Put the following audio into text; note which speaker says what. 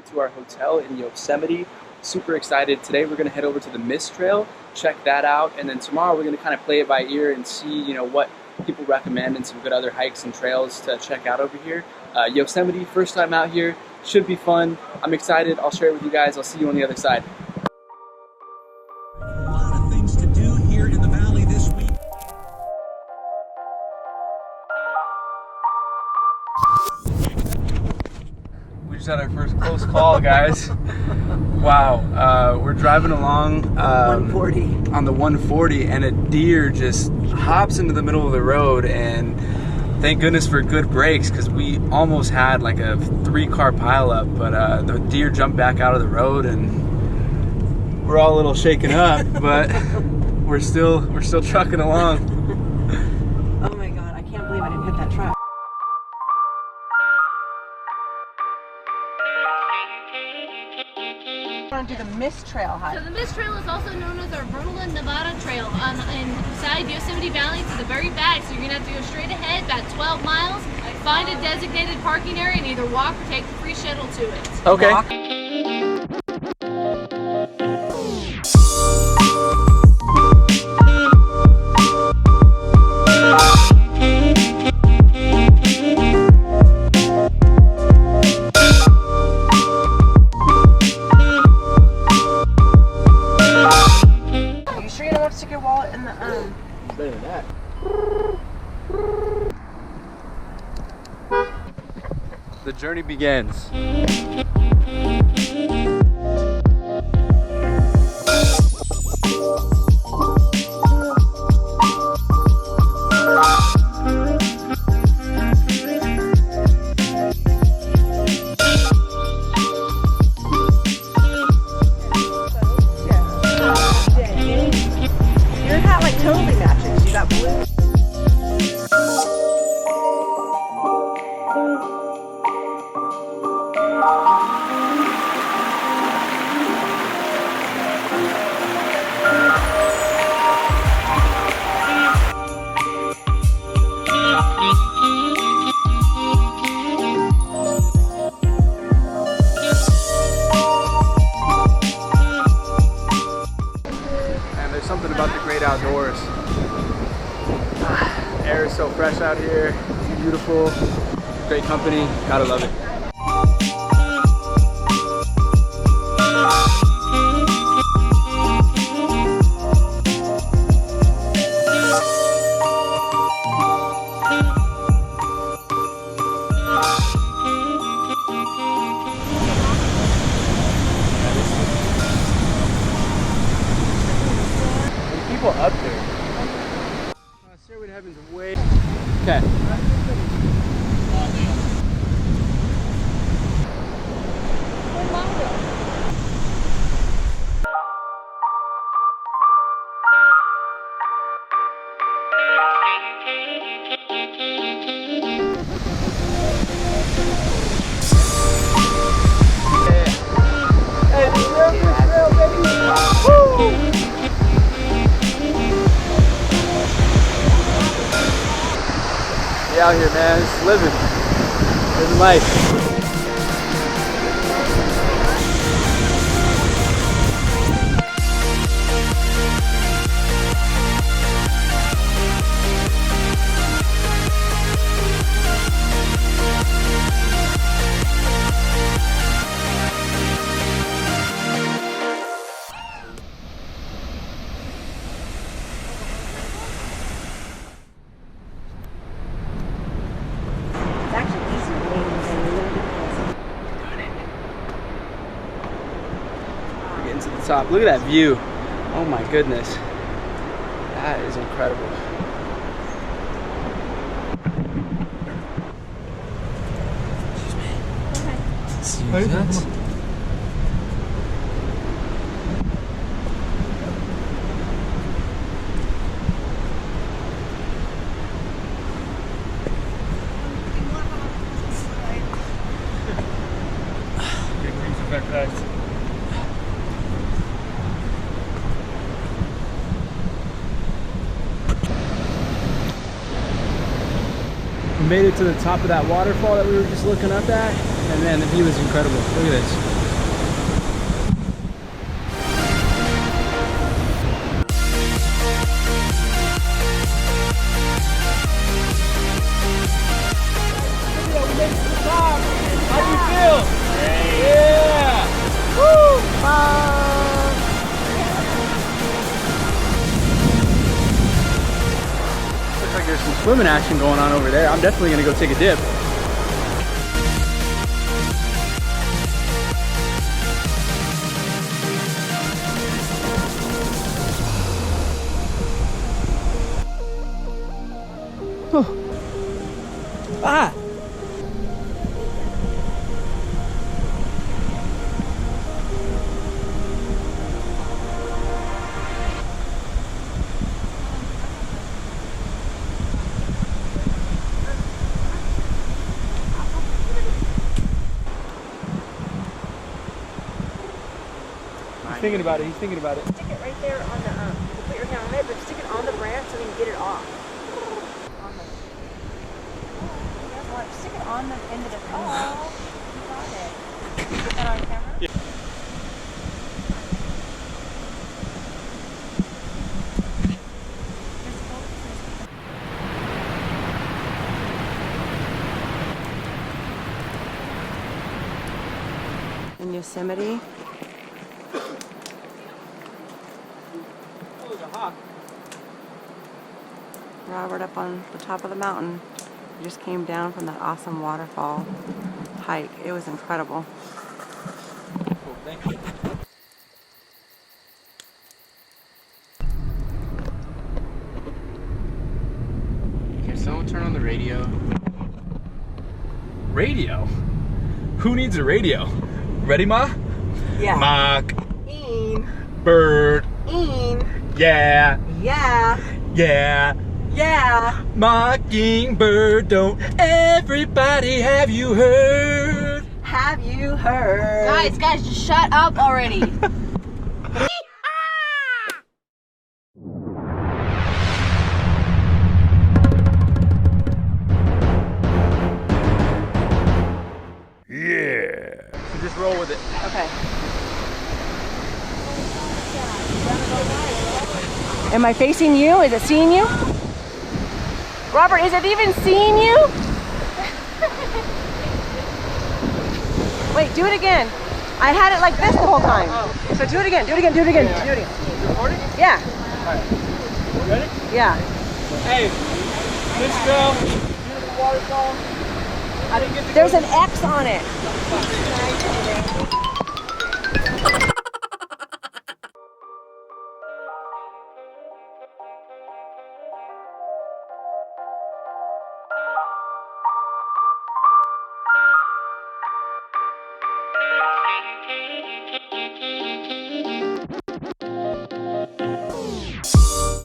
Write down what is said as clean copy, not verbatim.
Speaker 1: it to our hotel in Yosemite. Super excited. Today we're gonna head over to the Mist Trail, check that out, and then tomorrow we're gonna kind of play it by ear and see, you know, what people recommend and some good other hikes and trails to check out over here. Yosemite, first time out here, should be fun. I'm excited. I'll share it with you guys. I'll see you on the other side.
Speaker 2: A lot of things to do here in the valley this week.
Speaker 1: We just had our first close call, guys. Wow, we're driving along
Speaker 3: 140
Speaker 1: on the 140, and a deer just hops into the middle of the road, and thank goodness for good brakes, because we almost had like a 3-car pileup, but the deer jumped back out of the road, and we're all a little shaken up, but we're still trucking along.
Speaker 3: Oh my god, I can't believe I didn't hit that truck. We're going to do the Mist Trail hike.
Speaker 4: So the Mist Trail is also known as our Vernal Nevada Trail inside Yosemite Valley to the very back. So you're going to have to go straight ahead about 12 miles, find a designated parking area, and either walk or take the free shuttle to it.
Speaker 1: Okay.
Speaker 3: Walk. Stick your wallet in the
Speaker 1: Better than that. The journey begins.
Speaker 3: totally matches. You got blue.
Speaker 1: Something about the great outdoors. Air is so fresh out here, it's beautiful, great company, gotta love it. Up there. Stairway to Heaven's way. Okay. Out here, man, just living life. To the top. Look at that view. Oh my goodness. That is incredible. Excuse me. Okay. We made it to the top of that waterfall that we were just looking up at. And man, the view is incredible. Look at this. How do you feel? Great. Yeah! Woo! Looks like there's some swimming action going on over there. I'm definitely gonna go take a dip. Oh. Ah! He's thinking about it, he's thinking about it.
Speaker 3: Stick it right there on the, you can put your hand on it, but stick it on the branch so we can get it off. Stick it on the end of the thing. Oh, you got it. Did you get that on camera?
Speaker 1: Yeah.
Speaker 3: In Yosemite. Robert up on the top of the mountain. We just came down from that awesome waterfall hike. It was incredible.
Speaker 1: Cool, thank you. Can someone turn on the radio? Radio? Who needs a radio? Ready, Ma?
Speaker 3: Yeah.
Speaker 1: Mock.
Speaker 3: Een.
Speaker 1: Bird.
Speaker 3: Een.
Speaker 1: Yeah.
Speaker 3: Yeah.
Speaker 1: Yeah.
Speaker 3: Yeah.
Speaker 1: Mockingbird, don't everybody have you heard?
Speaker 3: Have you heard?
Speaker 4: Guys, just shut up already.
Speaker 1: Yeah. So just roll with it.
Speaker 3: Okay. Am I facing you? Is it seeing you? Robert, is it even seeing you? Wait, do it again. I had it like this the whole time. So do it again, do it again, do it again, do it again.
Speaker 1: Recording?
Speaker 3: Yeah.
Speaker 1: Alright. Ready?
Speaker 3: Yeah.
Speaker 1: Hey, this girl, beautiful waterfall. I didn't get to
Speaker 3: There's
Speaker 1: go
Speaker 3: an X on it.